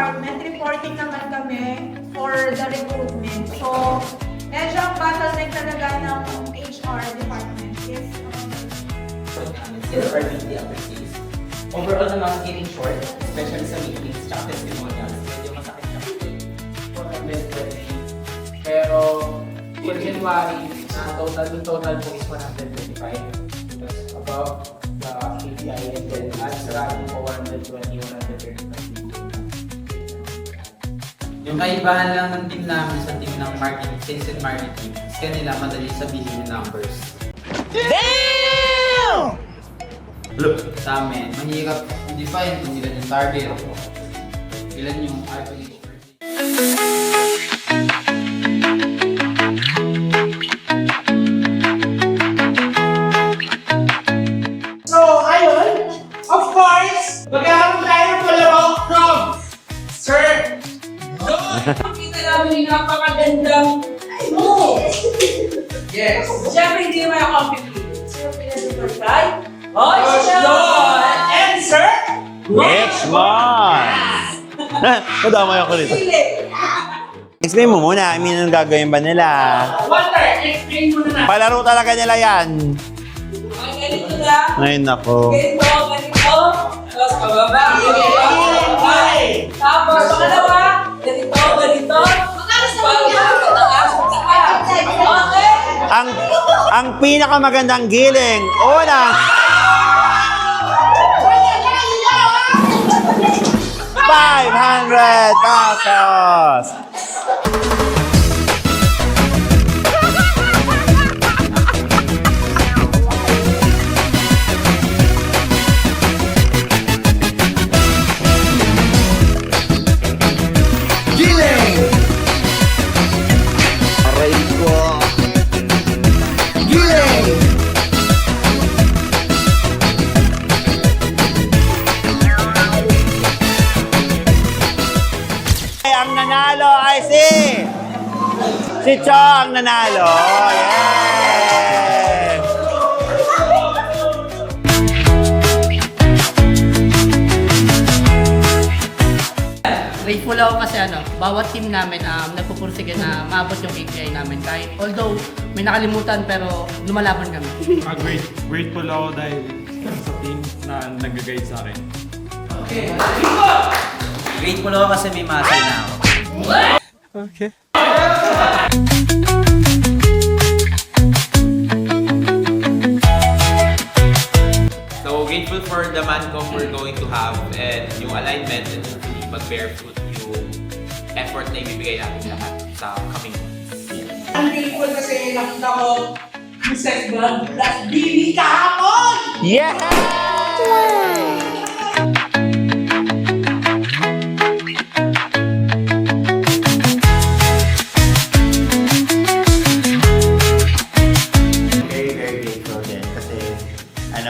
department, reporting naman kami for the recruitment. So, medyo ang bottleneck talaga ng HR department is Still our weekly activities. Overall naman, getting short, especially sa meetings, tsaka testimonials, medyo masakit siya. 420. Pero, for January, yung total po is 125. That's above the KPI, and then as running po 120, 135. Yung kaibahan lang ng team namin sa team ng marketing, sales and marketing, is kanila madali sabihin yung numbers. Damn! Look! Sa amin, mahirap i-define kung ilan yung target, ilan yung average. So, ayun, of course, magkakaroon tayo ng follow-up from Sir Kita namin yung napakagandang mo. Yes. Siyempre, hindi naman ako ang pipili. Sino pinag-report kay? Lord and Sir Richmond! Madamay ako rito. Pili. Explain mo muna, anong gagawin ba nila? Walter, explain mo na. Palaro talaga nila yan. Mga ganito na. Ngayon ako. Ganito, ganito. Tapos pababa. Tapos pangalawa. Ganito, ganito. Pababa, pataas, pataas. Okay. Ang pinakamagandang giling, una, 500 pesos! Giling! Aray ko! Giling! Ang nanalo ay si Cho ang nanalo. Yes! Grateful ako kasi bawat team namin nagpupursige na maabot yung KPI namin. Kahit although may nakalimutan pero lumalaban kami. Grateful ako dahil sa team na nag-guide sa akin. Grateful ako kasi may muscle na ako. Okay. So grateful for the mancom we're going to have and yung alignment and hopefully mag-bear fruit yung effort na ibibigay natin lahat sa coming months. Ang grateful kasi nakita ko yung segment that's Billy kahapon! Yeah! Very, very grateful din kasi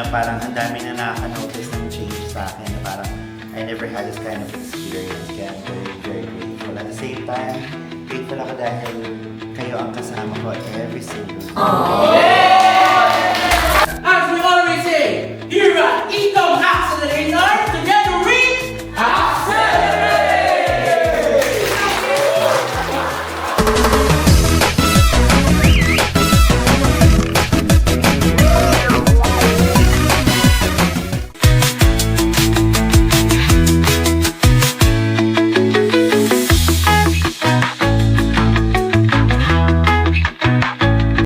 parang ang dami na nakaka-notice ng change sa akin na parang I never had this kind of experience kaya I'm very, very grateful. At the same time, grateful ako dahil kayo ang kasama ko every single day.